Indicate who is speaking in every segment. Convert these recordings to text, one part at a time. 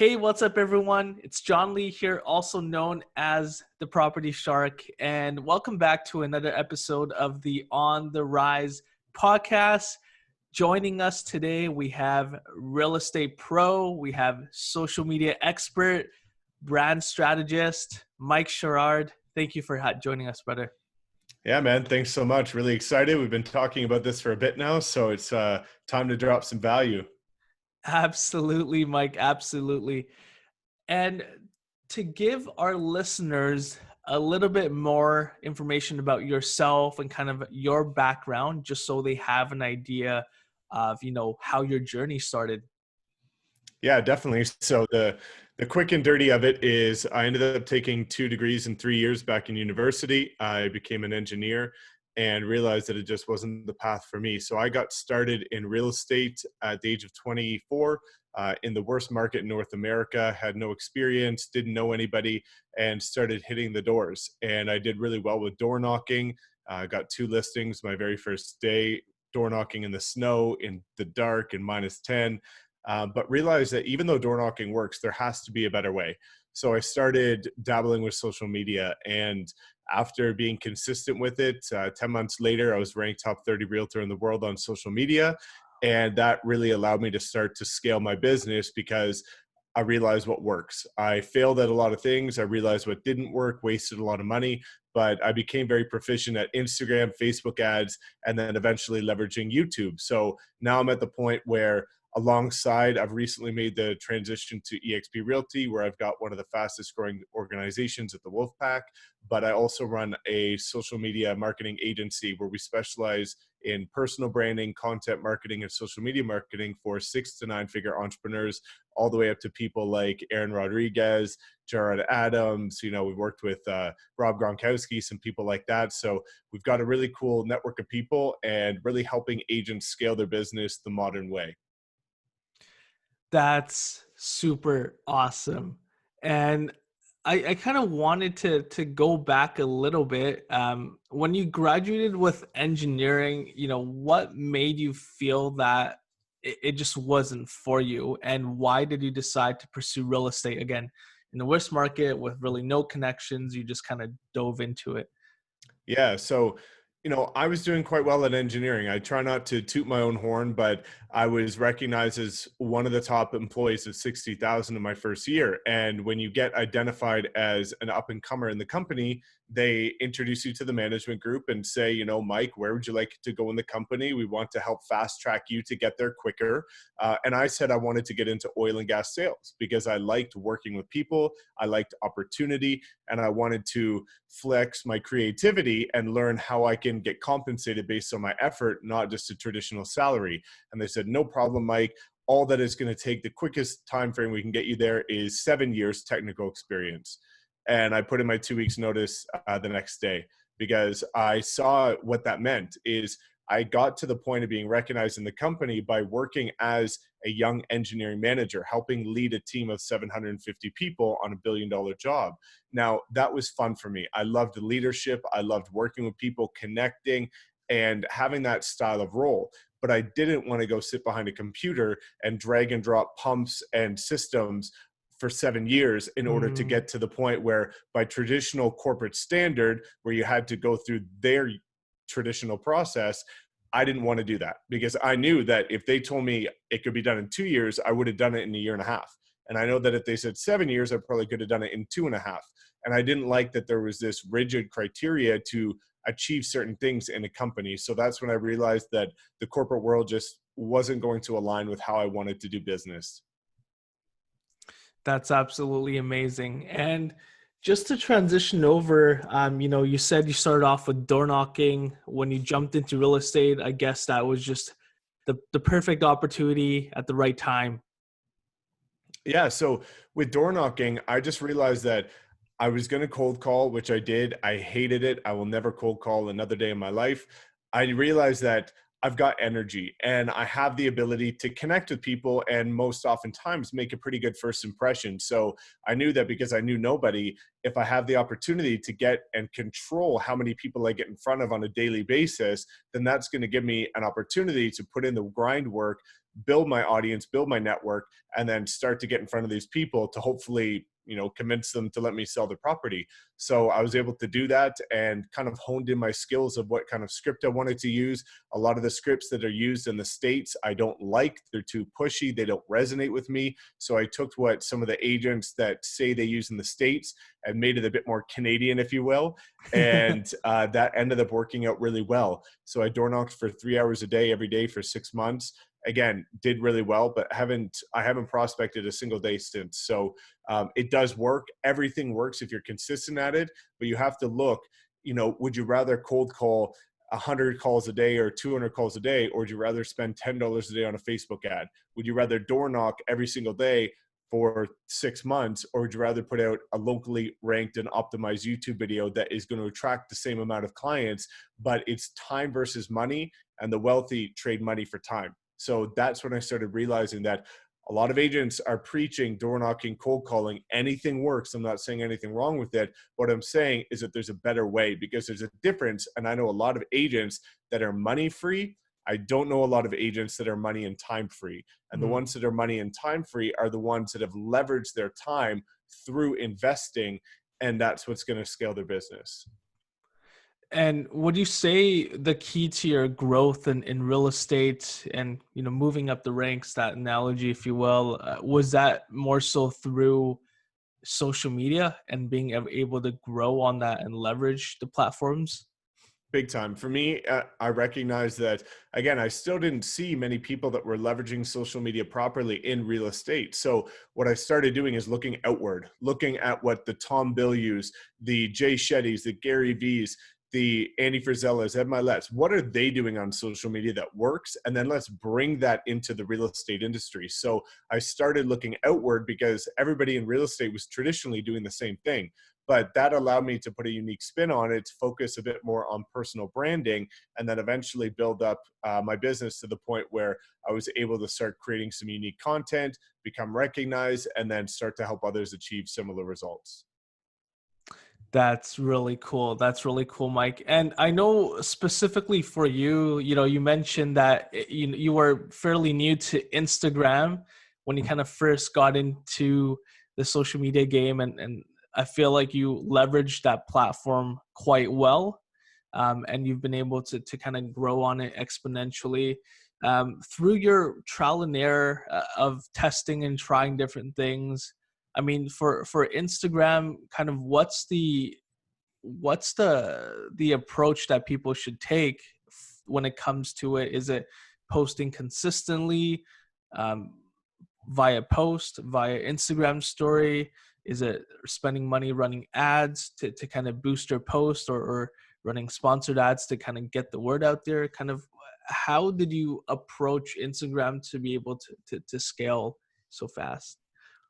Speaker 1: Hey, what's up, everyone? It's John Lee here, also known as the Property Shark, and welcome back to another episode of the On the Rise podcast. Joining us today, we have real estate pro, we have social media expert, brand strategist, Mike Sherrard. Thank you for joining us, brother.
Speaker 2: Yeah, man. Thanks so much. Really excited. We've been talking about this for a bit now, so it's time to drop some value.
Speaker 1: Absolutely, Mike. Absolutely. And to give our listeners a little bit more information about yourself and kind of your background, just so they have an idea of, how your journey started.
Speaker 2: Yeah, definitely. So the quick and dirty of it is I ended up taking 2 degrees in 3 years back in university. I became an engineer and realized that it just wasn't the path for me. So I got started in real estate at the age of 24 in the worst market in North America, had no experience, didn't know anybody, and started hitting the doors. And I did really well with door knocking. Got 2 listings my very first day, door knocking in the snow, in the dark, in -10. But realized that even though door knocking works, there has to be a better way. So I started dabbling with social media, and after being consistent with it, 10 months later, I was ranked top 30 realtor in the world on social media. And that really allowed me to start to scale my business because I realized what works. I failed at a lot of things. I realized what didn't work, wasted a lot of money, but I became very proficient at Instagram, Facebook ads, and then eventually leveraging YouTube. So now I'm at the point where alongside, I've recently made the transition to eXp Realty, where I've got one of the fastest growing organizations at the Wolfpack. But I also run a social media marketing agency where we specialize in personal branding, content marketing, and social media marketing for 6 to 9 figure entrepreneurs, all the way up to people like Aaron Rodriguez, Jared Adams. We've worked with Rob Gronkowski, some people like that. So we've got a really cool network of people and really helping agents scale their business the modern way.
Speaker 1: That's super awesome. And I kind of wanted to go back a little bit. When you graduated with engineering, what made you feel that it just wasn't for you? And why did you decide to pursue real estate again? In the worst market with really no connections, you just kind of dove into it.
Speaker 2: Yeah. So, I was doing quite well at engineering. I try not to toot my own horn, but I was recognized as one of the top employees of 60,000 in my first year. And when you get identified as an up and comer in the company, they introduce you to the management group and say, Mike, where would you like to go in the company? We want to help fast track you to get there quicker. And I said I wanted to get into oil and gas sales because I liked working with people. I liked opportunity, and I wanted to flex my creativity and learn how I can get compensated based on my effort, not just a traditional salary. And they said, no problem, Mike. All that is going to take, the quickest time frame we can get you there is 7 years technical experience. And I put in my 2 weeks notice the next day because I saw what that meant is I got to the point of being recognized in the company by working as a young engineering manager, helping lead a team of 750 people on $1 billion job. Now, that was fun for me. I loved the leadership. I loved working with people, connecting, and having that style of role. But I didn't want to go sit behind a computer and drag and drop pumps and systems for 7 years in order to get to the point where, by traditional corporate standard, where you had to go through their traditional process, I didn't want to do that because I knew that if they told me it could be done in 2 years, I would have done it in 1.5 years. And I know that if they said 7 years, I probably could have done it in 2.5 years. And I didn't like that there was this rigid criteria to achieve certain things in a company. So that's when I realized that the corporate world just wasn't going to align with how I wanted to do business.
Speaker 1: That's absolutely amazing. And just to transition over, you said you started off with door knocking. When you jumped into real estate, I guess that was just the perfect opportunity at the right time.
Speaker 2: Yeah. So with door knocking, I just realized that I was going to cold call, which I did. I hated it. I will never cold call another day in my life. I realized that I've got energy and I have the ability to connect with people and most oftentimes make a pretty good first impression. So I knew that because I knew nobody, if I have the opportunity to get and control how many people I get in front of on a daily basis, then that's going to give me an opportunity to put in the grind work, build my audience, build my network, and then start to get in front of these people to hopefully, convince them to let me sell the property. So I was able to do that and kind of honed in my skills of what kind of script I wanted to use. A lot of the scripts that are used in the States, I don't like. They're too pushy. They don't resonate with me. So I took what some of the agents that say they use in the States and made it a bit more Canadian, if you will. And that ended up working out really well. So I door knocked for 3 hours a day, every day for 6 months. Again, did really well, but I haven't prospected a single day since. So it does work. Everything works if you're consistent at it, but you have to look, would you rather cold call 100 calls a day or 200 calls a day, or would you rather spend $10 a day on a Facebook ad? Would you rather door knock every single day for 6 months, or would you rather put out a locally ranked and optimized YouTube video that is going to attract the same amount of clients, but it's time versus money, and the wealthy trade money for time. So that's when I started realizing that a lot of agents are preaching door knocking, cold calling. Anything works. I'm not saying anything wrong with it. What I'm saying is that there's a better way, because there's a difference. And I know a lot of agents that are money free. I don't know a lot of agents that are money and time free. And the
Speaker 1: Mm.
Speaker 2: ones that are money and time free are the ones that have leveraged their time through investing. And that's what's going to scale their business.
Speaker 1: And would you say the key to your growth in real estate and moving up the ranks, that analogy, if you will, was that more so through social media and being able to grow on that and leverage the platforms?
Speaker 2: Big time. For me, I recognize that, again, I still didn't see many people that were leveraging social media properly in real estate. So what I started doing is looking outward, looking at what the Tom Billieux, the Jay Shettys, the Gary V's, the Andy Frizellas, Ed Milet's, what are they doing on social media that works? And then let's bring that into the real estate industry. So I started looking outward because everybody in real estate was traditionally doing the same thing. But that allowed me to put a unique spin on it, focus a bit more on personal branding, and then eventually build up my business to the point where I was able to start creating some unique content, become recognized, and then start to help others achieve similar results.
Speaker 1: That's really cool. That's really cool, Mike. And I know specifically for you, you mentioned that you were fairly new to Instagram when you kind of first got into the social media game, and I feel like you leveraged that platform quite well, and you've been able to kind of grow on it exponentially through your trial and error of testing and trying different things. I mean, for Instagram, kind of what's the approach that people should take when it comes to it? Is it posting consistently um, via post, via Instagram story? Is it spending money running ads to kind of boost your post, or running sponsored ads to kind of get the word out there? Kind of how did you approach Instagram to be able to scale so fast?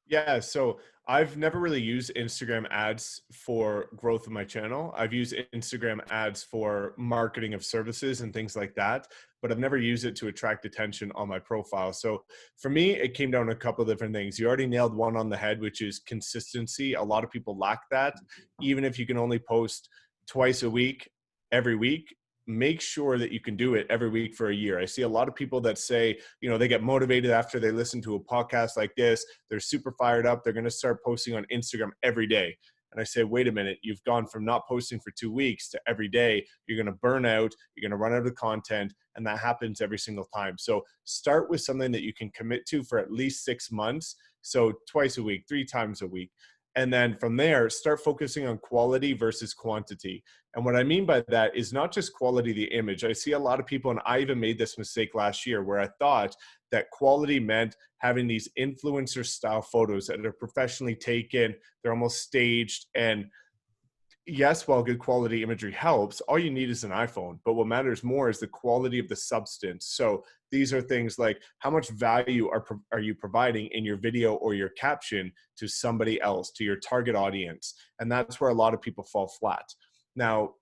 Speaker 2: Yeah, so I've never really used Instagram ads for growth of my channel. I've used Instagram ads for marketing of services and things like that, but I've never used it to attract attention on my profile. So for me, it came down to a couple of different things. You already nailed one on the head, which is consistency. A lot of people lack that. Even if you can only post twice a week, every week, make sure that you can do it every week for a year. I see a lot of people that say, they get motivated after they listen to a podcast like this. They're super fired up. They're going to start posting on Instagram every day. And I say, wait a minute, you've gone from not posting for 2 weeks to every day. You're going to burn out. You're going to run out of content. And that happens every single time. So start with something that you can commit to for at least 6 months. So twice a week, 3 times a week. And then from there, start focusing on quality versus quantity. And what I mean by that is not just quality of the image. I see a lot of people, and I even made this mistake last year, where I thought that quality meant having these influencer style photos that are professionally taken. They're almost staged. And yes, while good quality imagery helps, all you need is an iPhone. But what matters more is the quality of the substance. So these are things like, how much value are you providing in your video or your caption to somebody else, to your target audience? And that's where a lot of people fall flat. Now,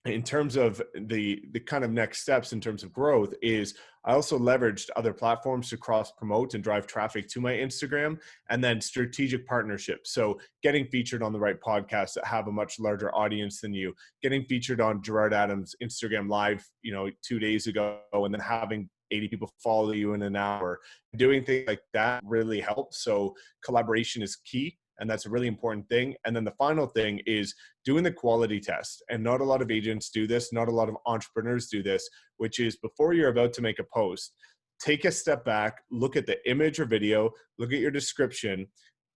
Speaker 2: in terms of the kind of next steps in terms of growth is I also leveraged other platforms to cross promote and drive traffic to my Instagram, and then strategic partnerships. So getting featured on the right podcasts that have a much larger audience than you, getting featured on Gerard Adams' Instagram live, 2 days ago, and then having 80 people follow you in an hour. Doing things like that really helps. So collaboration is key. And that's a really important thing. And then the final thing is doing the quality test. And not a lot of agents do this, not a lot of entrepreneurs do this, which is before you're about to make a post, take a step back, look at the image or video, look at your description,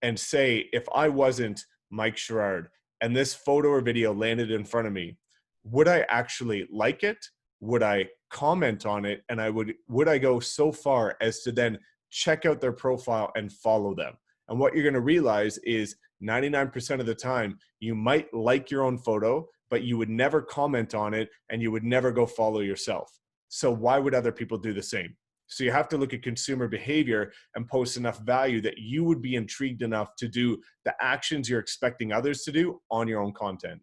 Speaker 2: and say, if I wasn't Mike Sherrard and this photo or video landed in front of me, would I actually like it? Would I comment on it? And would I go so far as to then check out their profile and follow them? And what you're going to realize is 99% of the time, you might like your own photo, but you would never comment on it and you would never go follow yourself. So why would other people do the same? So you have to look at consumer behavior and post enough value that you would be intrigued enough to do the actions you're expecting others to do on your own content.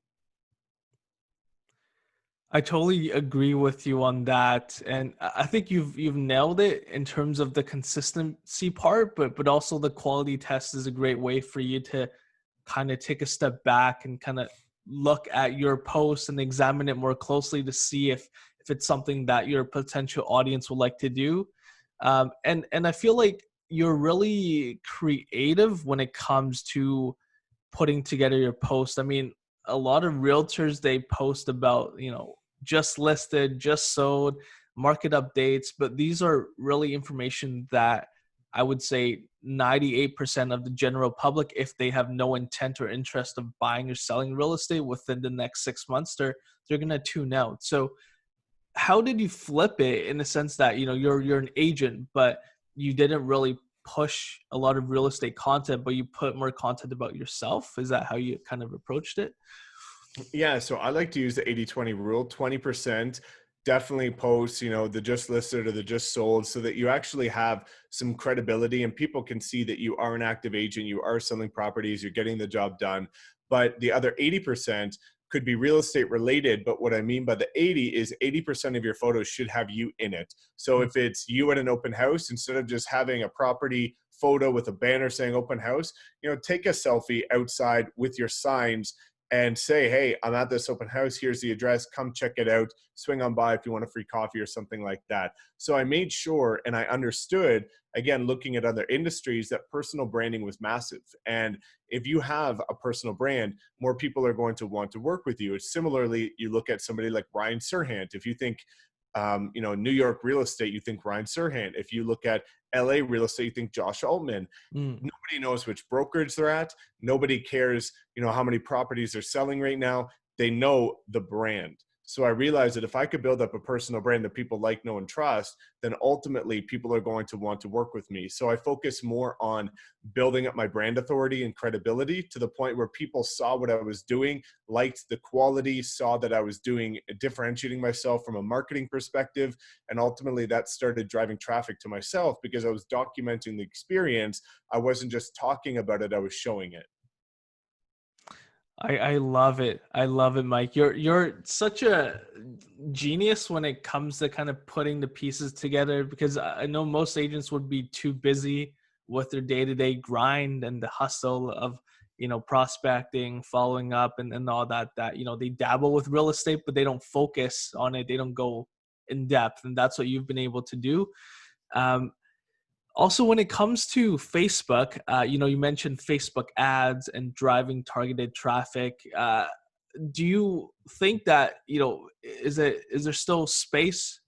Speaker 1: I totally agree with you on that, and I think you've nailed it in terms of the consistency part, but also the quality test is a great way for you to kind of take a step back and kind of look at your post and examine it more closely to see if it's something that your potential audience would like to do. And I feel like you're really creative when it comes to putting together your post. I mean, a lot of realtors, they post about, just listed, just sold, market updates, but these are really information that I would say 98% of the general public, if they have no intent or interest of buying or selling real estate within the next 6 months, they're going to tune out. So how did you flip it in the sense that, you're an agent, but you didn't really push a lot of real estate content, but you put more content about yourself? Is that how you kind of approached it?
Speaker 2: Yeah, so I like to use the 80-20 rule. 20% definitely post, the just listed or the just sold, so that you actually have some credibility and people can see that you are an active agent, you are selling properties, you're getting the job done. But the other 80% could be real estate related. But what I mean by the 80 is 80% of your photos should have you in it. So if it's you at an open house, instead of just having a property photo with a banner saying open house, take a selfie outside with your signs and say, hey, I'm at this open house. Here's the address. Come check it out. Swing on by if you want a free coffee or something like that. So I made sure and I understood, again, looking at other industries, that personal branding was massive. And if you have a personal brand, more people are going to want to work with you. It's similarly, you look at somebody like Ryan Serhant. If you think, New York real estate, you think Ryan Serhant. If you look at LA real estate, you think Josh Altman.
Speaker 1: Mm.
Speaker 2: Nobody knows which brokerage they're at. Nobody cares, how many properties they're selling right now. They know the brand. So I realized that if I could build up a personal brand that people like, know, and trust, then ultimately people are going to want to work with me. So I focus more on building up my brand authority and credibility to the point where people saw what I was doing, liked the quality, saw that I was differentiating myself from a marketing perspective. And ultimately that started driving traffic to myself because I was documenting the experience. I wasn't just talking about it, I was showing it.
Speaker 1: I love it. I love it, Mike. You're such a genius when it comes to kind of putting the pieces together, because I know most agents would be too busy with their day-to-day grind and the hustle of, prospecting, following up, and all that, they dabble with real estate, but they don't focus on it. They don't go in depth. And that's what you've been able to do. Also, when it comes to Facebook, you mentioned Facebook ads and driving targeted traffic. Do you think that, is there still space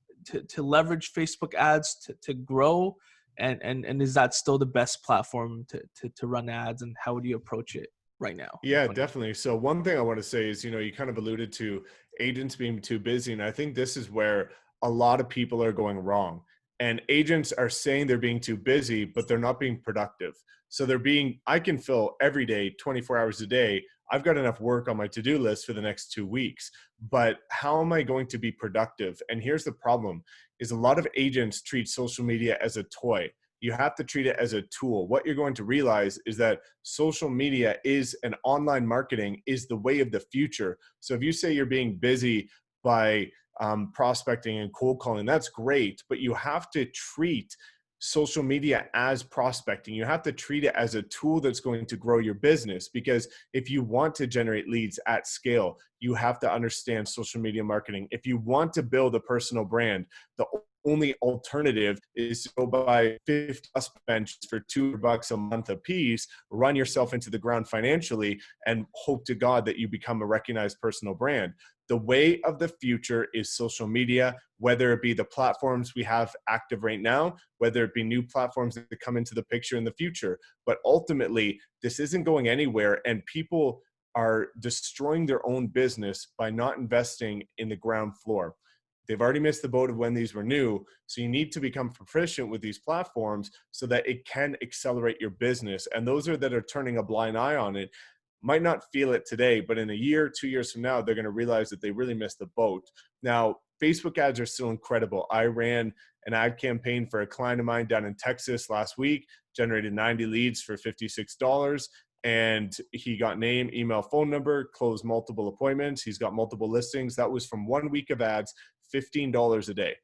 Speaker 1: to leverage Facebook ads to grow? And is that still the best platform to run ads? And how would you approach it right now?
Speaker 2: Yeah, definitely. So one thing I want to say is, you kind of alluded to agents being too busy. And I think this is where a lot of people are going wrong. And agents are saying they're being too busy, but they're not being productive. So I can fill every day, 24 hours a day. I've got enough work on my to-do list for the next 2 weeks, but how am I going to be productive? And here's the problem is a lot of agents treat social media as a toy. You have to treat it as a tool. What you're going to realize is that social media and online marketing is the way of the future. So if you say you're being busy by prospecting and cold calling, that's great, but you have to treat social media as prospecting. You have to treat it as a tool that's going to grow your business, because if you want to generate leads at scale, you have to understand social media marketing. If you want to build a personal brand, the only alternative is to go buy 50 plus benches for $200 a month a piece, run yourself into the ground financially, and hope to God that you become a recognized personal brand. The way of the future is social media, whether it be the platforms we have active right now, whether it be new platforms that come into the picture in the future. But ultimately, this isn't going anywhere, and people are destroying their own business by not investing in the ground floor. They've already missed the boat of when these were new. So you need to become proficient with these platforms so that it can accelerate your business. And those that are turning a blind eye on it might not feel it today, but in a year, 2 years from now, they're going to realize that they really missed the boat. Now, Facebook ads are still incredible. I ran an ad campaign for a client of mine down in Texas last week, generated 90 leads for $56. And he got name, email, phone number, closed multiple appointments. He's got multiple listings. That was from 1 week of ads, $15 a day.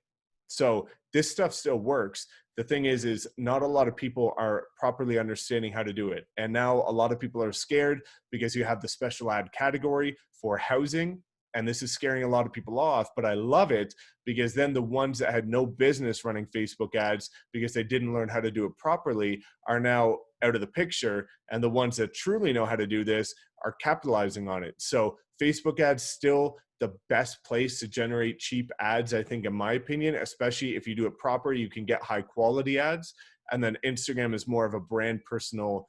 Speaker 2: So this stuff still works. The thing is not a lot of people are properly understanding how to do it. And now a lot of people are scared because you have the special ad category for housing. And this is scaring a lot of people off, but I love it because then the ones that had no business running Facebook ads because they didn't learn how to do it properly are now out of the picture. And the ones that truly know how to do this are capitalizing on it. So Facebook ads still the best place to generate cheap ads, I think, in my opinion, especially if you do it proper, you can get high quality ads. And then Instagram is more of a personal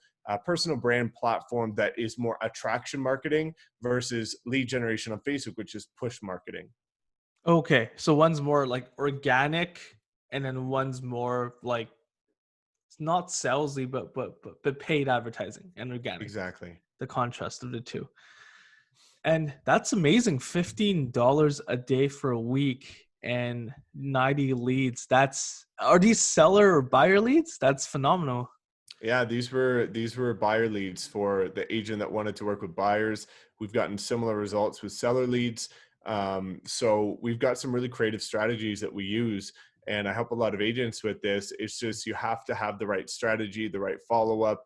Speaker 2: brand platform that is more attraction marketing versus lead generation on Facebook, which is push marketing.
Speaker 1: Okay, so one's more like organic, and then one's more like it's not salesy, but paid advertising and organic.
Speaker 2: Exactly.
Speaker 1: The contrast of the two. And that's amazing. $15 a day for a week and 90 leads. Are these seller or buyer leads? That's phenomenal.
Speaker 2: Yeah, these were buyer leads for the agent that wanted to work with buyers. We've gotten similar results with seller leads. So we've got some really creative strategies that we use, and I help a lot of agents with this. It's just you have to have the right strategy, the right follow-up,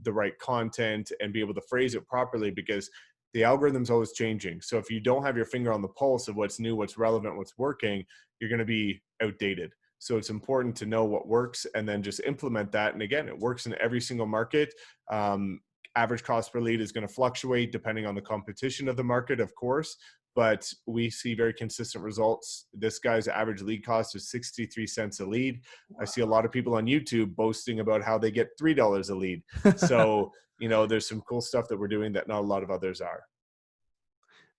Speaker 2: the right content, and be able to phrase it properly because the algorithm's always changing. So if you don't have your finger on the pulse of what's new, what's relevant, what's working, you're going to be outdated. So it's important to know what works and then just implement that. And again, it works in every single market. Average cost per lead is going to fluctuate depending on the competition of the market, of course, but we see very consistent results. This guy's average lead cost is 63 cents a lead. I see a lot of people on YouTube boasting about how they get $3 a lead. So, there's some cool stuff that we're doing that not a lot of others are.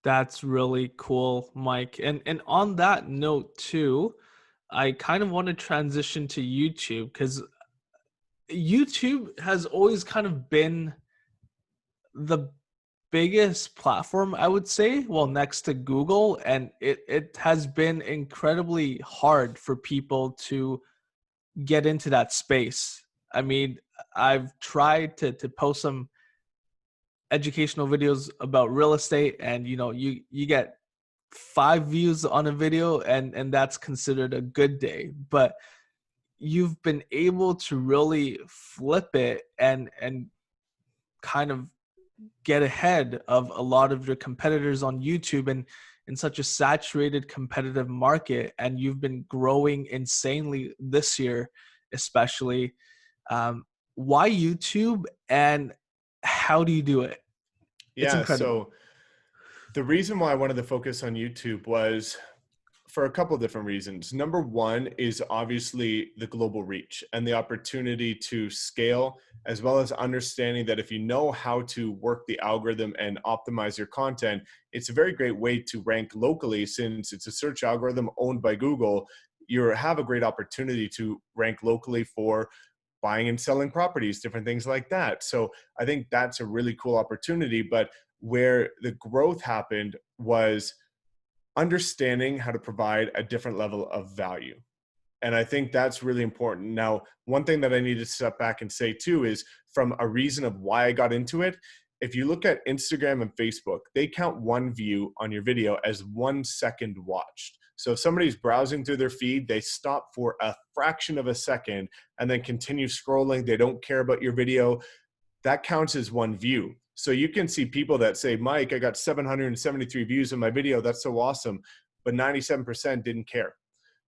Speaker 1: That's really cool, Mike. And on that note too, I kind of want to transition to YouTube because YouTube has always kind of been the biggest platform, I would say, well, next to Google. And it has been incredibly hard for people to get into that space. I mean, I've tried to post some educational videos about real estate, and you get 5 views on a video, and that's considered a good day. But you've been able to really flip it and kind of get ahead of a lot of your competitors on YouTube and in such a saturated competitive market, and you've been growing insanely this year especially. Why YouTube, and how do you do it? It's
Speaker 2: Yeah.
Speaker 1: incredible.
Speaker 2: So the reason why I wanted to focus on YouTube was for a couple of different reasons. Number one is obviously the global reach and the opportunity to scale, as well as understanding that if you know how to work the algorithm and optimize your content, it's a very great way to rank locally. Since it's a search algorithm owned by Google, you have a great opportunity to rank locally for buying and selling properties, different things like that. So I think that's a really cool opportunity. But where the growth happened was understanding how to provide a different level of value. And I think that's really important. Now, one thing that I need to step back and say too is from a reason of why I got into it. If you look at Instagram and Facebook, they count one view on your video as 1 second watched. So if somebody's browsing through their feed, they stop for a fraction of a second and then continue scrolling. They don't care about your video. That counts as one view. So you can see people that say, Mike, I got 773 views on my video. That's so awesome. But 97% didn't care.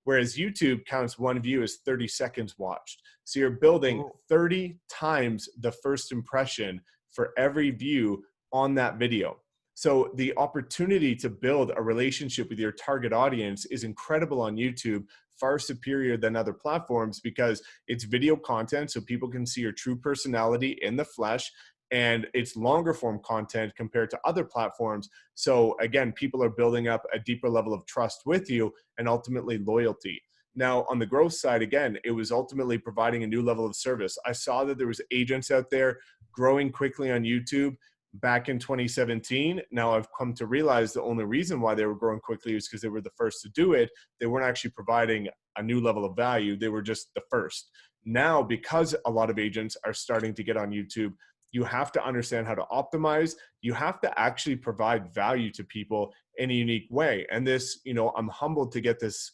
Speaker 2: Whereas YouTube counts one view as 30 seconds watched. So you're building
Speaker 1: Oh,
Speaker 2: 30 times the first impression for every view on that video. So the opportunity to build a relationship with your target audience is incredible on YouTube, far superior than other platforms because it's video content so people can see your true personality in the flesh, and it's longer form content compared to other platforms. So again, people are building up a deeper level of trust with you and ultimately loyalty. Now, on the growth side, again, it was ultimately providing a new level of service. I saw that there was agents out there growing quickly on YouTube back in 2017. Now I've come to realize the only reason why they were growing quickly is because they were the first to do it. They weren't actually providing a new level of value. They were just the first. Now, because a lot of agents are starting to get on YouTube, you have to understand how to optimize. You have to actually provide value to people in a unique way. And this, I'm humbled to get this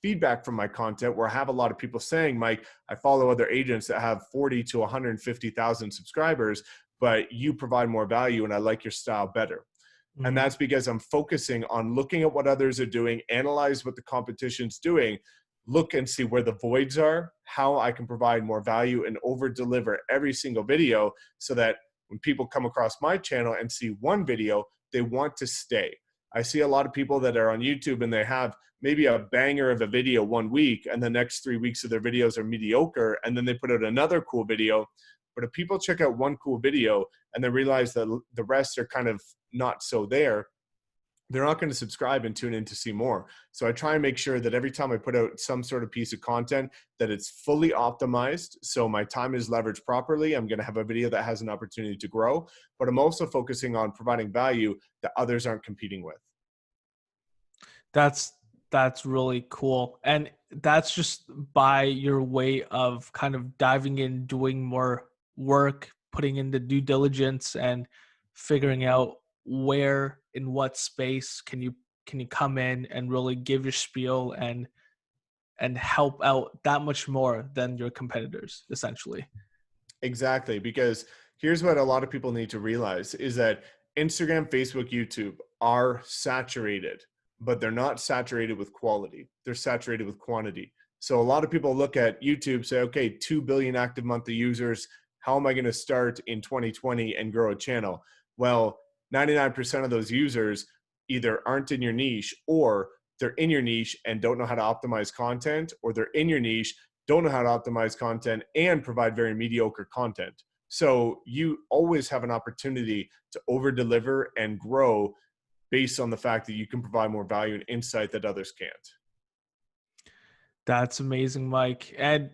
Speaker 2: feedback from my content where I have a lot of people saying, Mike, I follow other agents that have 40 to 150,000 subscribers, but you provide more value and I like your style better. And
Speaker 1: mm,
Speaker 2: that's because I'm focusing on looking at what others are doing, analyze what the competition's doing, look and see where the voids are, how I can provide more value and over deliver every single video so that when people come across my channel and see one video, they want to stay. I see a lot of people that are on YouTube and they have maybe a banger of a video one week and the next 3 weeks of their videos are mediocre, and then they put out another cool video. But if people check out one cool video and they realize that the rest are kind of not so there, they're not going to subscribe and tune in to see more. So I try and make sure that every time I put out some sort of piece of content that it's fully optimized. So my time is leveraged properly. I'm going to have a video that has an opportunity to grow, but I'm also focusing on providing value that others aren't competing with.
Speaker 1: that's that's really cool. And that's just by your way of kind of diving in, doing more work, putting in the due diligence and figuring out where in what space can you come in and really give your spiel and help out that much more than your competitors, essentially.
Speaker 2: Exactly, because here's what a lot of people need to realize is that Instagram, Facebook, YouTube are saturated, but they're not saturated with quality. They're saturated with quantity. So a lot of people look at YouTube, say, okay, 2 billion active monthly users. How am I going to start in 2020 and grow a channel? Well, 99% of those users either aren't in your niche, or they're in your niche and don't know how to optimize content, or they're in your niche, don't know how to optimize content and provide very mediocre content. So you always have an opportunity to over deliver and grow based on the fact that you can provide more value and insight that others can't.
Speaker 1: That's amazing, Mike. And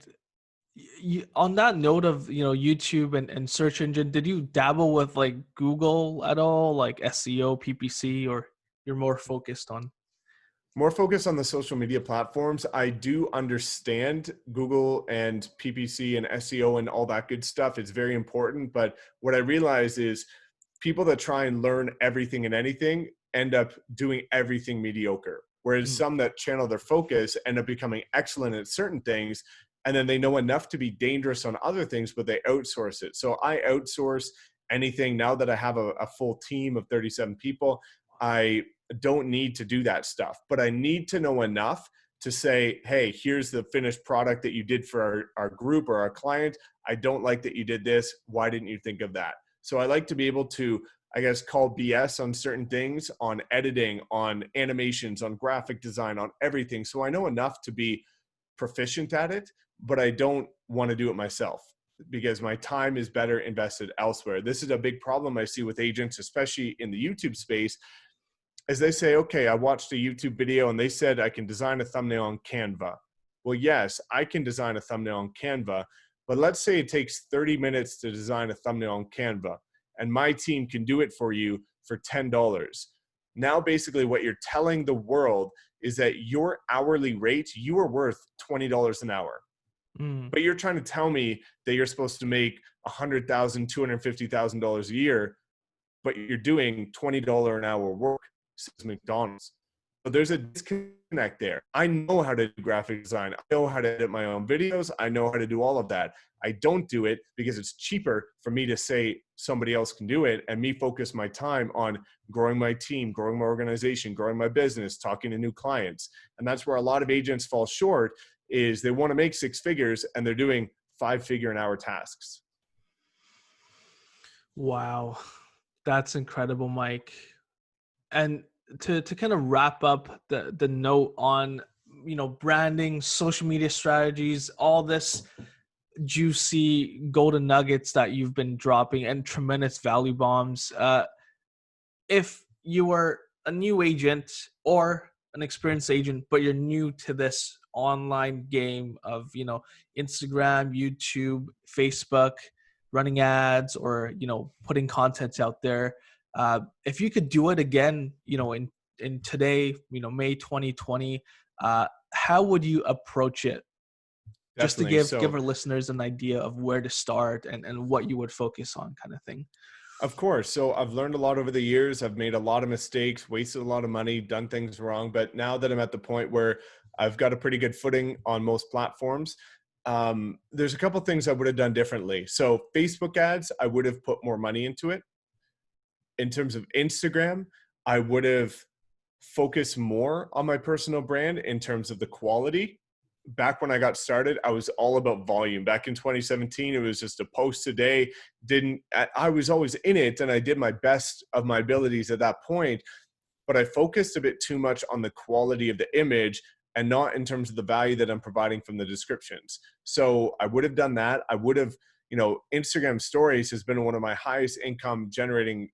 Speaker 1: on that note of YouTube and search engine, did you dabble with like Google at all, like SEO, PPC, or you're more focused on?
Speaker 2: More focus on the social media platforms. I do understand Google and PPC and SEO and all that good stuff. It's very important. But what I realize is people that try and learn everything and anything end up doing everything mediocre. Whereas
Speaker 1: Mm,
Speaker 2: some that channel their focus end up becoming excellent at certain things. And then they know enough to be dangerous on other things, but they outsource it. So I outsource anything now that I have a full team of 37 people. I don't need to do that stuff, but I need to know enough to say, hey, here's the finished product that you did for our group or our client. I don't like that you did this. Why didn't you think of that? So I like to be able to, I guess, call BS on certain things, on editing, on animations, on graphic design, on everything. So I know enough to be proficient at it, but I don't want to do it myself because my time is better invested elsewhere. This is a big problem I see with agents, especially in the YouTube space, as they say, okay, I watched a YouTube video and they said I can design a thumbnail on Canva. Well, yes, I can design a thumbnail on Canva, but let's say it takes 30 minutes to design a thumbnail on Canva and my team can do it for you for $10. Now, basically what you're telling the world is that your hourly rate, you are worth $20 an hour.
Speaker 1: mm.
Speaker 2: But you're trying to tell me that you're supposed to make $100,000, $250,000 a year, but you're doing $20 an hour work, says McDonald's. So there's a disconnect disconnect there. I know how to do graphic design. I know how to edit my own videos. I know how to do all of that. I don't do it because it's cheaper for me to say somebody else can do it and me focus my time on growing my team, growing my organization, growing my business, talking to new clients. And that's where a lot of agents fall short, is they want to make six figures and they're doing 5-figure an hour tasks.
Speaker 1: Wow. That's incredible, Mike. And to kind of wrap up the note on, branding, social media strategies, all this juicy golden nuggets that you've been dropping and tremendous value bombs. If you are a new agent or an experienced agent, but you're new to this online game of, Instagram, YouTube, Facebook, running ads, or, putting content out there, if you could do it again, in today, May 2020, how would you approach it? Just to
Speaker 2: Definitely.
Speaker 1: give
Speaker 2: So
Speaker 1: our listeners an idea of where to start and what you would focus on, kind of thing.
Speaker 2: of course. So I've learned a lot over the years. I've made a lot of mistakes, wasted a lot of money, done things wrong. But now that I'm at the point where I've got a pretty good footing on most platforms, there's a couple things I would have done differently. So Facebook ads, I would have put more money into it. In terms of Instagram, I would have focused more on my personal brand in terms of the quality. Back when I got started, I was all about volume. Back in 2017, it was just a post a day. I was always in it and I did my best of my abilities at that point, but I focused a bit too much on the quality of the image and not in terms of the value that I'm providing from the descriptions. So I would have done that. I would have, Instagram stories has been one of my highest income generating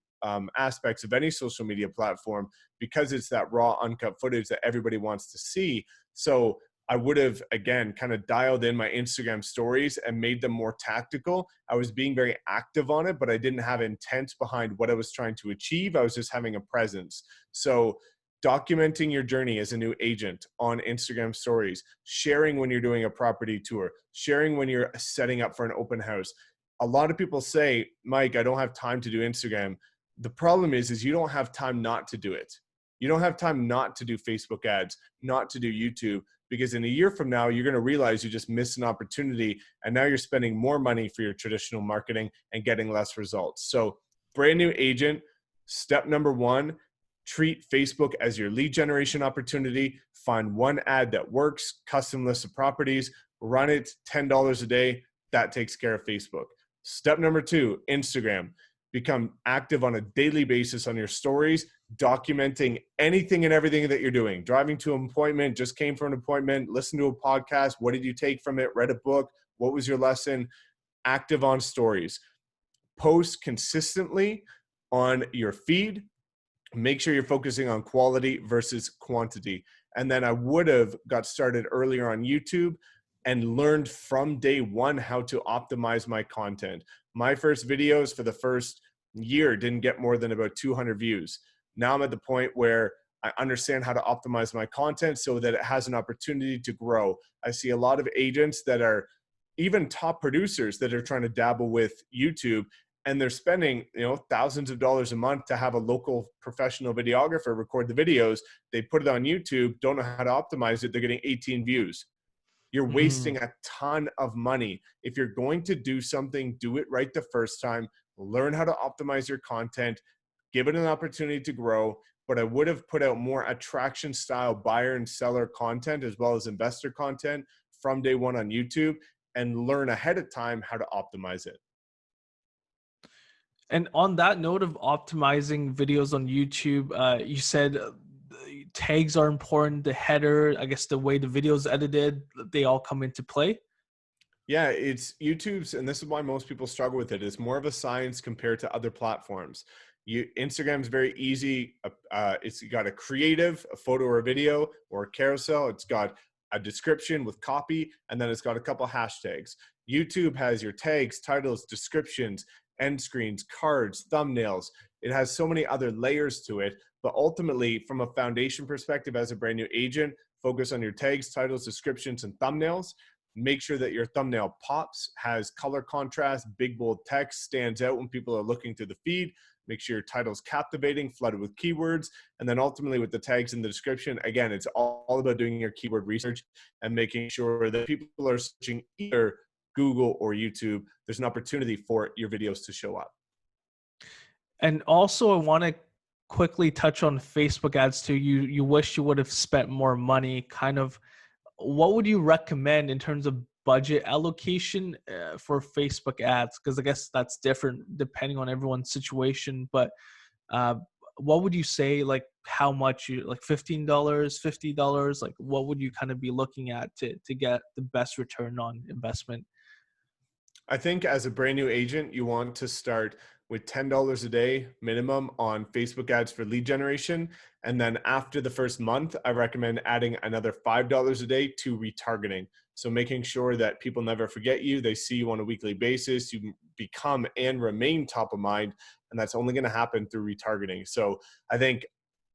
Speaker 2: aspects of any social media platform, because it's that raw, uncut footage that everybody wants to see. So I would have, again, kind of dialed in my Instagram stories and made them more tactical. I was being very active on it, but I didn't have intent behind what I was trying to achieve. I was just having a presence. So documenting your journey as a new agent on Instagram stories, sharing when you're doing a property tour, sharing when you're setting up for an open house. A lot of people say, Mike, I don't have time to do Instagram. The problem is you don't have time not to do it. You don't have time not to do Facebook ads, not to do YouTube, because in a year from now, you're going to realize you just missed an opportunity and now you're spending more money for your traditional marketing and getting less results. So brand new agent, step number one, treat Facebook as your lead generation opportunity. Find one ad that works, custom list of properties, run it $10 a day. That takes care of Facebook. Step number two, Instagram. Become active on a daily basis on your stories, documenting anything and everything that you're doing. Driving to an appointment, just came from an appointment, listen to a podcast. What did you take from it? Read a book. What was your lesson? Active on stories. Post consistently on your feed. Make sure you're focusing on quality versus quantity. And then I would have got started earlier on YouTube and learned from day one how to optimize my content. My first videos for the first year didn't get more than about 200 views. Now I'm at the point where I understand how to optimize my content so that it has an opportunity to grow. I see a lot of agents that are even top producers that are trying to dabble with YouTube, and they're spending, thousands of dollars a month to have a local professional videographer record the videos. They put it on YouTube, don't know how to optimize it. They're getting 18 views. You're wasting a ton of money. If you're going to do something, do it right the first time. Learn how to optimize your content. Give it an opportunity to grow. But I would have put out more attraction style buyer and seller content as well as investor content from day one on YouTube, and learn ahead of time how to optimize it.
Speaker 1: And on that note of optimizing videos on YouTube, you said tags are important, the header, I guess the way the video's edited, they all come into play.
Speaker 2: Yeah, it's YouTube's, and this is why most people struggle with it. It's more of a science compared to other platforms. Instagram's very easy. It's got a creative, a photo or a video or a carousel. It's got a description with copy, and then it's got a couple hashtags. YouTube has your tags, titles, descriptions, end screens, cards, thumbnails. It has so many other layers to it. But ultimately, from a foundation perspective, as a brand new agent, focus on your tags, titles, descriptions, and thumbnails. Make sure that your thumbnail pops, has color contrast, big bold text, stands out when people are looking through the feed. Make sure your title's captivating, flooded with keywords, and then ultimately with the tags in the description. Again, it's all about doing your keyword research and making sure that people are searching either Google or YouTube. There's an opportunity for your videos to show up.
Speaker 1: And also, I want to quickly touch on Facebook ads too. You wish you would have spent more money. Kind of, what would you recommend in terms of budget allocation for Facebook ads? Because I guess that's different depending on everyone's situation. But uh, what would you say? Like, how much you like? $15, $50? Like, what would you kind of be looking at to get the best return on investment?
Speaker 2: I think as a brand new agent, you want to start with $10 a day minimum on Facebook ads for lead generation. And then after the first month, I recommend adding another $5 a day to retargeting. So making sure that people never forget you, they see you on a weekly basis, you become and remain top of mind. And that's only going to happen through retargeting. So I think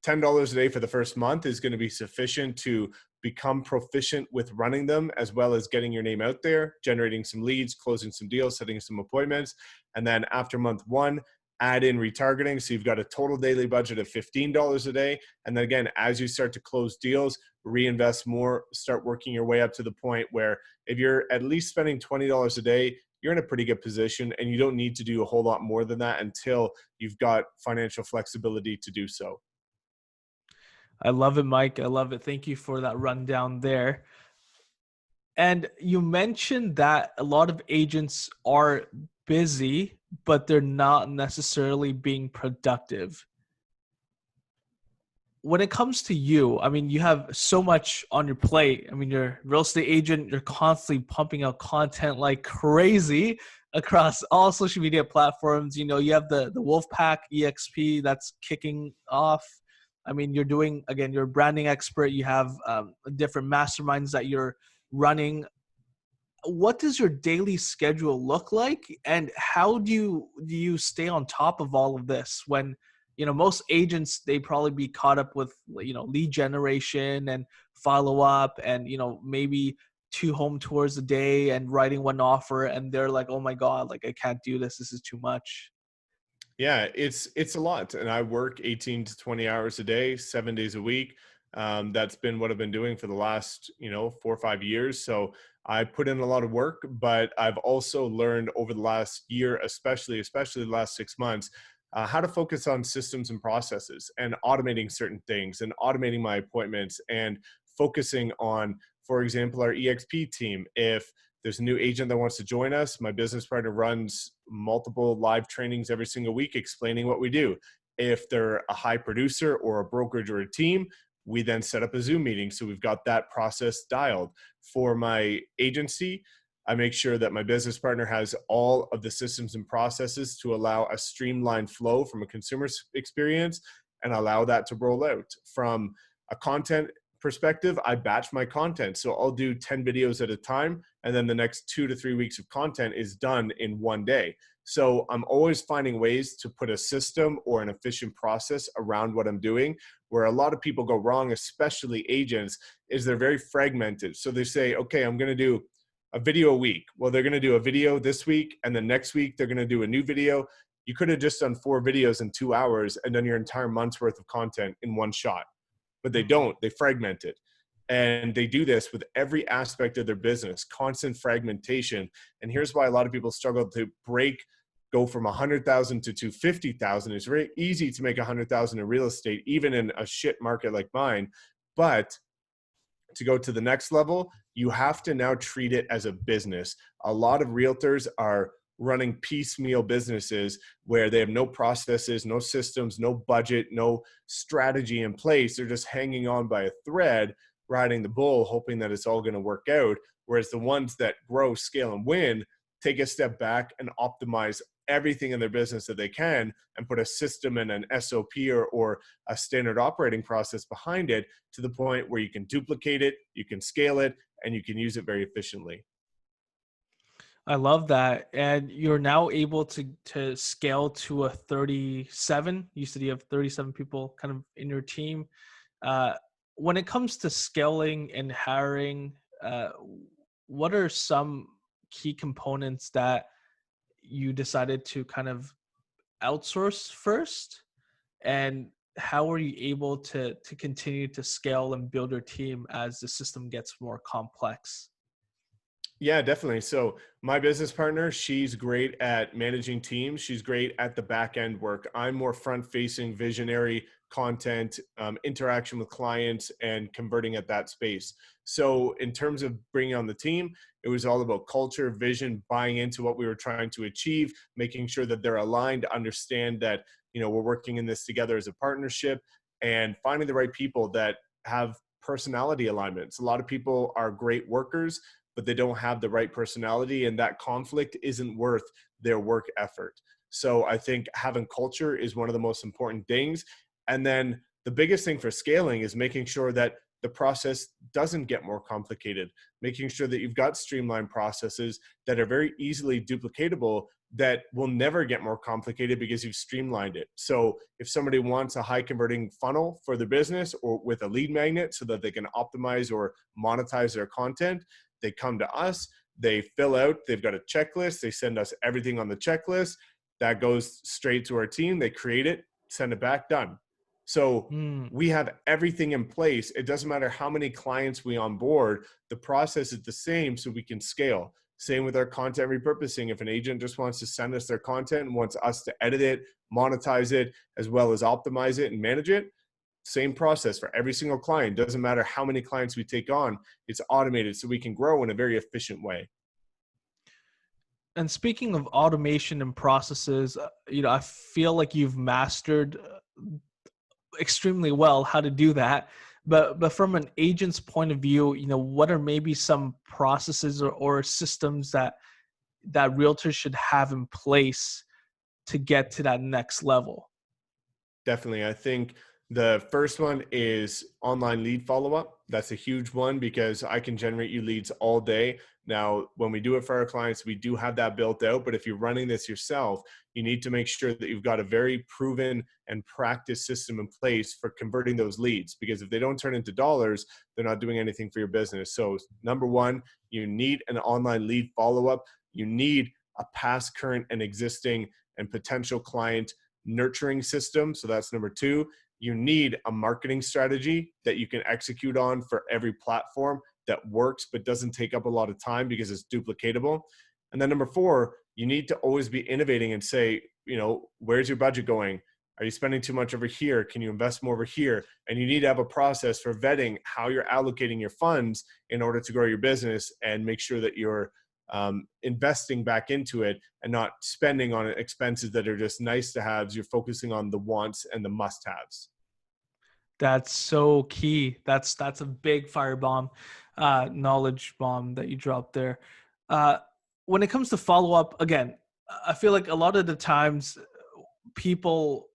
Speaker 2: $10 a day for the first month is going to be sufficient to become proficient with running them, as well as getting your name out there, generating some leads, closing some deals, setting some appointments. And then after month one, add in retargeting. So you've got a total daily budget of $15 a day. And then again, as you start to close deals, reinvest more, start working your way up to the point where if you're at least spending $20 a day, you're in a pretty good position, and you don't need to do a whole lot more than that until you've got financial flexibility to do so.
Speaker 1: I love it, Mike. I love it. Thank you for that rundown there. And you mentioned that a lot of agents are busy, but they're not necessarily being productive. When it comes to you, I mean, you have so much on your plate. I mean, you're a real estate agent, you're constantly pumping out content like crazy across all social media platforms. You know, you have the Wolfpack EXP that's kicking off. I mean, you're doing, again, you're a branding expert. You have different masterminds that you're running. What does your daily schedule look like, and how do you stay on top of all of this when, you know, most agents, they probably be caught up with, you know, lead generation and follow up and, you know, maybe 2 home tours a day and writing one offer, and they're like, oh my god, like I can't do this is too much.
Speaker 2: Yeah, it's a lot, and I work 18 to 20 hours a day, 7 days a week. That's been what I've been doing for the last, 4 or 5 years. So I put in a lot of work, but I've also learned over the last year, especially the last 6 months, how to focus on systems and processes and automating certain things and automating my appointments and focusing on, for example, our EXP team. If there's a new agent that wants to join us, my business partner runs multiple live trainings every single week explaining what we do. If they're a high producer or a brokerage or a team, we then set up a Zoom meeting. So we've got that process dialed. For my agency, I make sure that my business partner has all of the systems and processes to allow a streamlined flow from a consumer experience and allow that to roll out. From a content perspective, I batch my content. So I'll do 10 videos at a time, and then the next 2 to 3 weeks of content is done in one day. So I'm always finding ways to put a system or an efficient process around what I'm doing. Where a lot of people go wrong, especially agents, is they're very fragmented. So they say, okay, I'm going to do a video a week. Well, they're going to do a video this week, and then next week they're going to do a new video. You could have just done 4 videos in 2 hours and done your entire month's worth of content in one shot. But they don't. They fragment it. And they do this with every aspect of their business, constant fragmentation. And here's why a lot of people struggle to go from 100,000 to 250,000. It's very easy to make 100,000 in real estate, even in a shit market like mine. But to go to the next level, you have to now treat it as a business. A lot of realtors are running piecemeal businesses where they have no processes, no systems, no budget, no strategy in place. They're just hanging on by a thread, riding the bull, hoping that it's all going to work out. Whereas the ones that grow, scale, and win take a step back and optimize everything in their business that they can and put a system and an SOP or a standard operating process behind it to the point where you can duplicate it, you can scale it, and you can use it very efficiently.
Speaker 1: I love that. And you're now able to scale to a 37. You said you have 37 people kind of in your team. Uh, when it comes to scaling and hiring, what are some key components that you decided to kind of outsource first? And how are you able to continue to scale and build your team as the system gets more complex?
Speaker 2: Yeah, definitely. So my business partner, she's great at managing teams. She's great at the back end work. I'm more front facing, visionary content, interaction with clients, and converting at that space. So in terms of bringing on the team, it was all about culture, vision, buying into what we were trying to achieve, making sure that they're aligned, to understand that we're working in this together as a partnership, and finding the right people that have personality alignments. A lot of people are great workers, but they don't have the right personality, and that conflict isn't worth their work effort. So I think having culture is one of the most important things. And then the biggest thing for scaling is making sure that the process doesn't get more complicated, making sure that you've got streamlined processes that are very easily duplicatable, that will never get more complicated because you've streamlined it. So if somebody wants a high converting funnel for their business, or with a lead magnet so that they can optimize or monetize their content, they come to us, they fill out, they've got a checklist, they send us everything on the checklist. That goes straight to our team. They create it, send it back, done. So
Speaker 1: Hmm.
Speaker 2: we have everything in place. It doesn't matter how many clients we onboard, the process is the same so we can scale. Same with our content repurposing. If an agent just wants to send us their content and wants us to edit it, monetize it, as well as optimize it and manage it, same process for every single client. Doesn't matter how many clients we take on, it's automated so we can grow in a very efficient way.
Speaker 1: And speaking of automation and processes, I feel like you've mastered extremely well how to do that. But from an agent's point of view, what are maybe some processes or systems that realtors should have in place to get to that next level?
Speaker 2: Definitely. I think the first one is online lead follow up. That's a huge one because I can generate you leads all day. Now, when we do it for our clients, we do have that built out. But if you're running this yourself, you need to make sure that you've got a very proven and practiced system in place for converting those leads. Because if they don't turn into dollars, they're not doing anything for your business. So, number one, you need an online lead follow up. You need a past, current, and existing and potential client nurturing system. So that's number two. You need a marketing strategy that you can execute on for every platform that works but doesn't take up a lot of time because it's duplicatable. And then number four, you need to always be innovating and say, where's your budget going? Are you spending too much over here? Can you invest more over here? And you need to have a process for vetting how you're allocating your funds in order to grow your business and make sure that you're investing back into it and not spending on expenses that are just nice to haves. You're focusing on the wants and the must haves.
Speaker 1: That's so key. That's a big firebomb, knowledge bomb that you dropped there. Uh, when it comes to follow up, again, I feel like a lot of the times people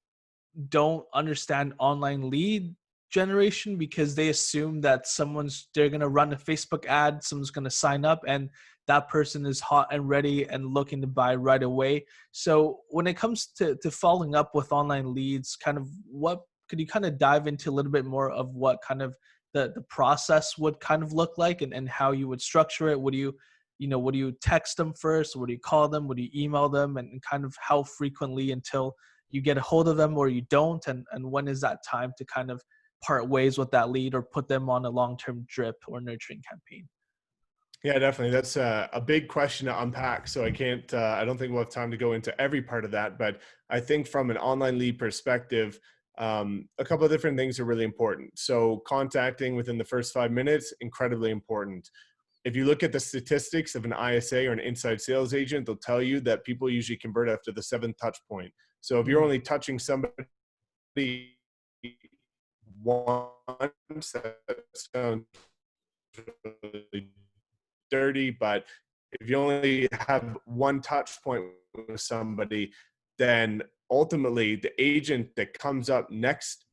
Speaker 1: don't understand online lead generation because they assume that they're going to run a Facebook ad, someone's going to sign up, and that person is hot and ready and looking to buy right away. So when it comes to following up with online leads, kind of what could you kind of dive into a little bit more of what kind of the process would kind of look like, and how you would structure it? Would you text them first? Would you call them? Would you email them? And kind of how frequently until you get a hold of them or you don't? And when is that time to kind of part ways with that lead or put them on a long-term drip or nurturing campaign?
Speaker 2: Yeah, definitely. That's a big question to unpack. So I don't think we'll have time to go into every part of that. But I think from an online lead perspective, a couple of different things are really important. So contacting within the first 5 minutes, incredibly important. If you look at the statistics of an ISA or an inside sales agent, they'll tell you that people usually convert after the seventh touch point. So if you're
Speaker 1: Mm.
Speaker 2: only touching somebody once, that sounds really dirty, but if you only have one touch point with somebody, then ultimately the agent that comes up next,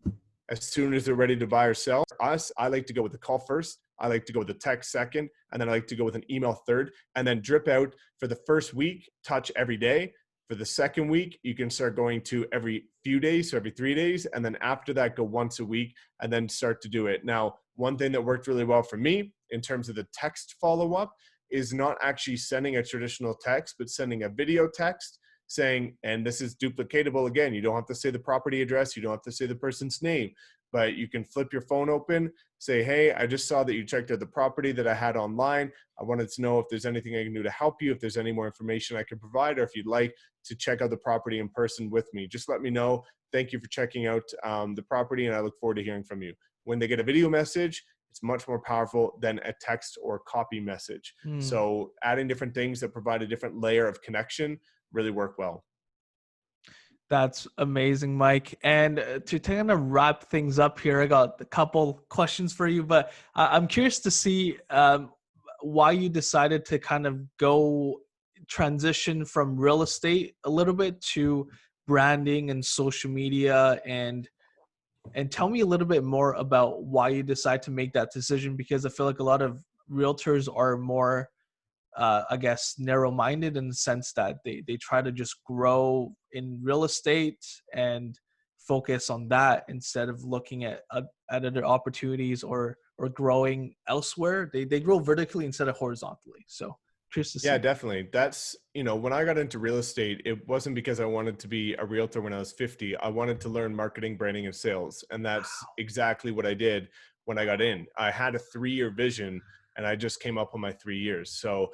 Speaker 2: as soon as they're ready to buy or sell, for us, I like to go with the call first. I like to go with the text second, and then I like to go with an email third, and then drip out for the first week, touch every day. For the second week, you can start going to every few days, so every 3 days, and then after that, go once a week, and then start to do it. Now, one thing that worked really well for me in terms of the text follow-up is not actually sending a traditional text, but sending a video text saying, and this is duplicatable again, you don't have to say the property address, you don't have to say the person's name, but you can flip your phone open, say, hey, I just saw that you checked out the property that I had online. I wanted to know if there's anything I can do to help you, if there's any more information I can provide, or if you'd like to check out the property in person with me. Just let me know. Thank you for checking out the property, and I look forward to hearing from you. When they get a video message, it's much more powerful than a text or copy message.
Speaker 1: Mm.
Speaker 2: So adding different things that provide a different layer of connection really work well.
Speaker 1: That's amazing, Mike. And to kind of wrap things up here, I got a couple questions for you, but I'm curious to see why you decided to kind of go transition from real estate a little bit to branding and social media, and tell me a little bit more about why you decide to make that decision, because I feel like a lot of realtors are more I guess narrow-minded in the sense that they try to just grow in real estate and focus on that instead of looking at other opportunities or growing elsewhere. They grow vertically instead of horizontally. So curious to
Speaker 2: Yeah,
Speaker 1: see.
Speaker 2: definitely. That's, when I got into real estate, it wasn't because I wanted to be a realtor when I was 50. I wanted to learn marketing, branding, and sales. And that's exactly what I did when I got in. I had a 3-year vision and I just came up on my 3 years. So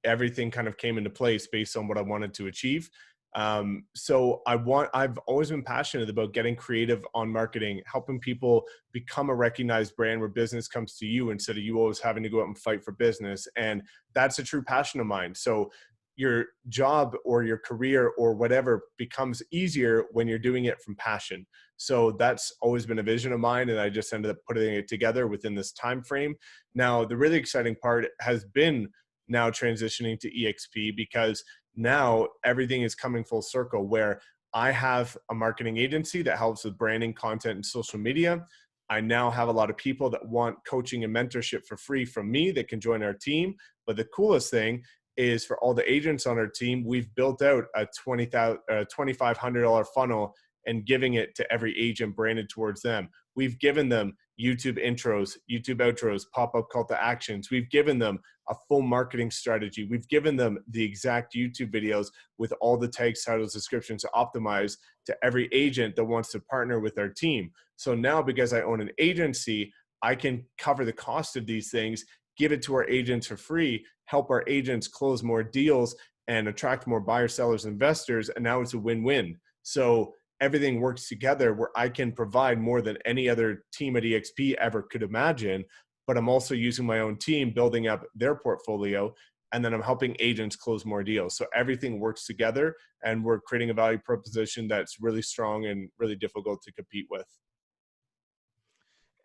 Speaker 2: everything kind of came into place based on what I wanted to achieve. I've always been passionate about getting creative on marketing, helping people become a recognized brand where business comes to you instead of you always having to go out and fight for business. And that's a true passion of mine. So your job or your career or whatever becomes easier when you're doing it from passion. So that's always been a vision of mine, and I just ended up putting it together within this time frame. Now, the really exciting part has been now transitioning to EXP, because now everything is coming full circle where I have a marketing agency that helps with branding, content, and social media. I now have a lot of people that want coaching and mentorship for free from me that can join our team. But the coolest thing is, for all the agents on our team, we've built out a $2,500 funnel and giving it to every agent branded towards them. We've given them YouTube intros, YouTube outros, pop-up call to actions. We've given them a full marketing strategy. We've given them the exact YouTube videos with all the tags, titles, descriptions optimized to every agent that wants to partner with our team. So now, because I own an agency, I can cover the cost of these things, give it to our agents for free, help our agents close more deals and attract more buyers, sellers, investors. And now it's a win-win. So everything works together where I can provide more than any other team at EXP ever could imagine, but I'm also using my own team, building up their portfolio, and then I'm helping agents close more deals. So everything works together, and we're creating a value proposition that's really strong and really difficult to compete with.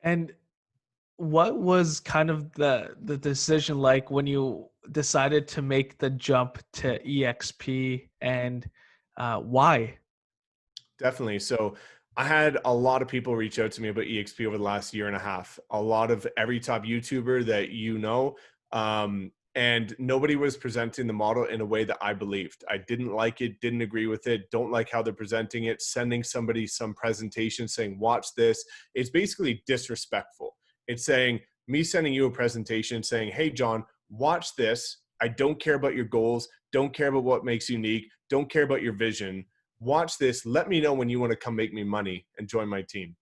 Speaker 1: And what was kind of the decision like when you decided to make the jump to EXP, and why?
Speaker 2: Definitely. So I had a lot of people reach out to me about EXP over the last year and a half. A lot of every top YouTuber that and nobody was presenting the model in a way that I believed. I didn't like it, didn't agree with it, don't like how they're presenting it, sending somebody some presentation saying, watch this. It's basically disrespectful. It's saying, me sending you a presentation saying, hey, John, watch this. I don't care about your goals, don't care about what makes you unique, don't care about your vision. Watch this. Let me know when you want to come make me money and join my team.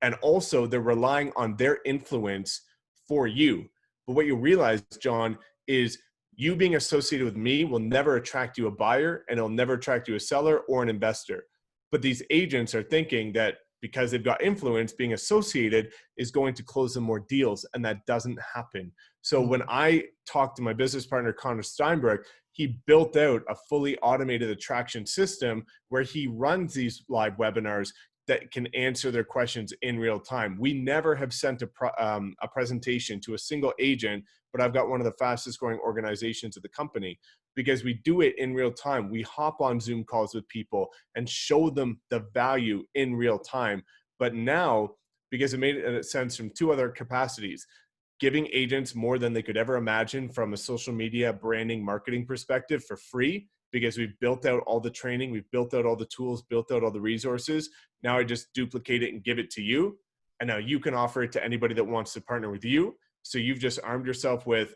Speaker 2: And also, they're relying on their influence for you. But what you realize, John, is you being associated with me will never attract you a buyer, and it'll never attract you a seller or an investor. But these agents are thinking that because they've got influence, being associated is going to close them more deals, and that doesn't happen. So when I talked to my business partner, Connor Steinberg, he built out a fully automated attraction system where he runs these live webinars that can answer their questions in real time. We never have sent a presentation to a single agent, but I've got one of the fastest growing organizations of the company because we do it in real time. We hop on Zoom calls with people and show them the value in real time. But now, because it made sense from two other capacities, giving agents more than they could ever imagine from a social media branding marketing perspective for free, because we've built out all the training, we've built out all the tools, built out all the resources. Now I just duplicate it and give it to you. And now you can offer it to anybody that wants to partner with you. So you've just armed yourself with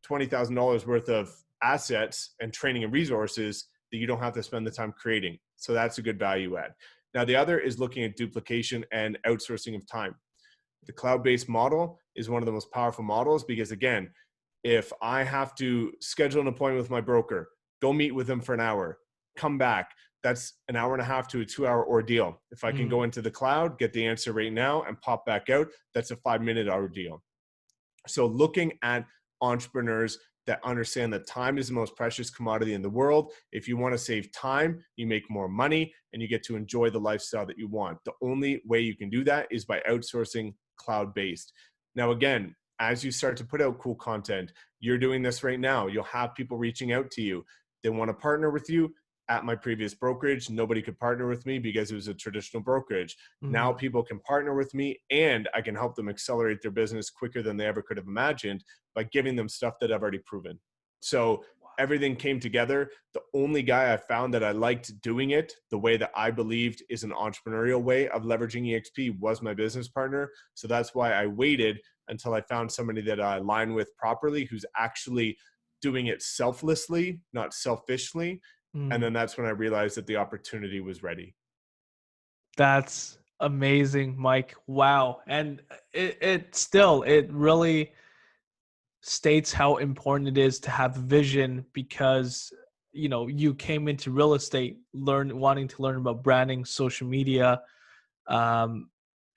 Speaker 2: $20,000 worth of assets and training and resources that you don't have to spend the time creating. So that's a good value add. Now, the other is looking at duplication and outsourcing of time. The cloud-based model is one of the most powerful models because, again, if I have to schedule an appointment with my broker, go meet with them for an hour, come back, that's an hour and a half to a 2 hour ordeal. If I can
Speaker 1: Mm,
Speaker 2: go into the cloud, get the answer right now and pop back out, that's a 5 minute ordeal. So looking at entrepreneurs that understand that time is the most precious commodity in the world. If you want to save time, you make more money and you get to enjoy the lifestyle that you want. The only way you can do that is by outsourcing cloud-based. Now, again, as you start to put out cool content, you're doing this right now. You'll have people reaching out to you. They want to partner with you. At my previous brokerage, nobody could partner with me because it was a traditional brokerage. Now
Speaker 1: mm.
Speaker 2: people can partner with me and I can help them accelerate their business quicker than they ever could have imagined by giving them stuff that I've already proven. So everything came together. The only guy I found that I liked doing it the way that I believed is an entrepreneurial way of leveraging EXP was my business partner. So that's why I waited until I found somebody that I align with properly, who's actually doing it selflessly, not selfishly. And
Speaker 1: Mm.
Speaker 2: then that's when I realized that the opportunity was ready.
Speaker 1: That's amazing, Mike. Wow. And it really states how important it is to have vision because you came into real estate wanting to learn about branding, social media, um,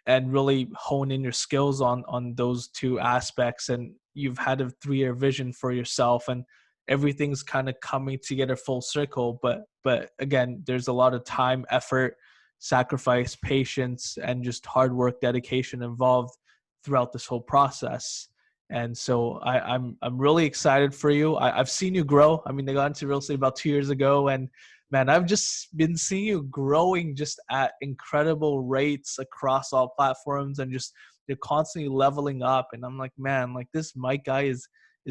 Speaker 1: and really hone in your skills on those two aspects, and you've had a 3-year vision for yourself, and everything's kind of coming together full circle. But again, there's a lot of time, effort, sacrifice, patience, and just hard work, dedication involved throughout this whole process. And so I'm really excited for you. I've seen you grow. I mean, I got into real estate about 2 years ago, and man, I've just been seeing you growing just at incredible rates across all platforms, and just you're constantly leveling up. And I'm like, man, like this Mike guy is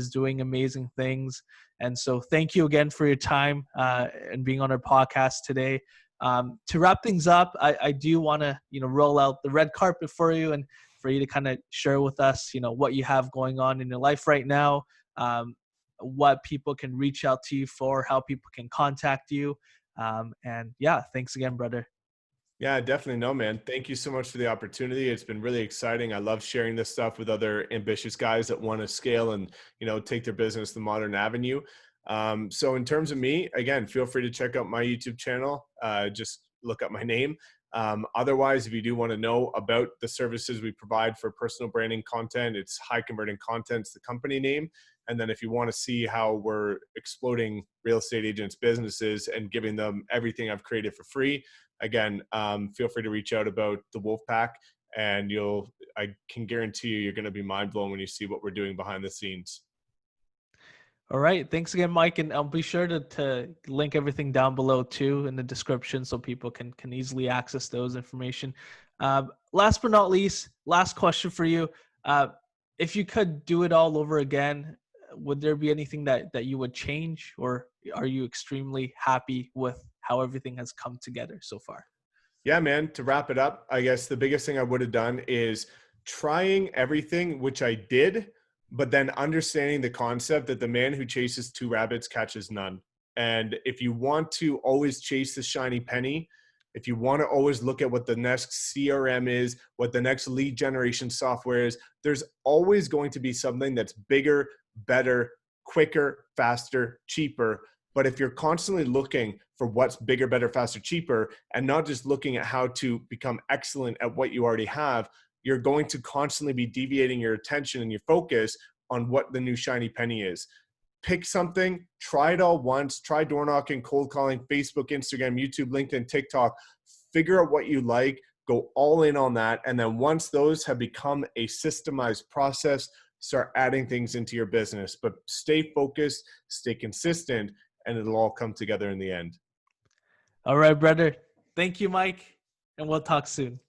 Speaker 1: doing amazing things. And so thank you again for your time and being on our podcast today. To wrap things up, I do want to roll out the red carpet for you, and for you to kind of share with us what you have going on in your life right now, what people can reach out to you for, how people can contact you. And yeah, thanks again, brother.
Speaker 2: Yeah, definitely. No, man. Thank you so much for the opportunity. It's been really exciting. I love sharing this stuff with other ambitious guys that want to scale and, take their business the modern avenue. So in terms of me, again, feel free to check out my YouTube channel. Just look up my name. Otherwise, if you do want to know about the services we provide for personal branding content, it's High Converting Content's the company name. And then if you want to see how we're exploding real estate agents' businesses and giving them everything I've created for free, again, feel free to reach out about the Wolf Pack, and I can guarantee you're going to be mind blown when you see what we're doing behind the scenes.
Speaker 1: All right. Thanks again, Mike. And I'll be sure to link everything down below too in the description so people can easily access those information. Last but not least, last question for you. Uh, if you could do it all over again, would there be anything that you would change, or are you extremely happy with how everything has come together so far?
Speaker 2: Yeah, man, to wrap it up, I guess the biggest thing I would have done is trying everything, which I did, but then understanding the concept that the man who chases two rabbits catches none. And if you want to always chase the shiny penny, if you want to always look at what the next CRM is, what the next lead generation software is, there's always going to be something that's bigger, better, quicker, faster, cheaper. But if you're constantly looking for what's bigger, better, faster, cheaper, and not just looking at how to become excellent at what you already have, you're going to constantly be deviating your attention and your focus on what the new shiny penny is. Pick something, try it all once, try door knocking, cold calling, Facebook, Instagram, YouTube, LinkedIn, TikTok, figure out what you like, go all in on that. And then once those have become a systemized process, start adding things into your business. But stay focused, stay consistent, and it'll all come together in the end.
Speaker 1: All right, brother. Thank you, Mike. And we'll talk soon.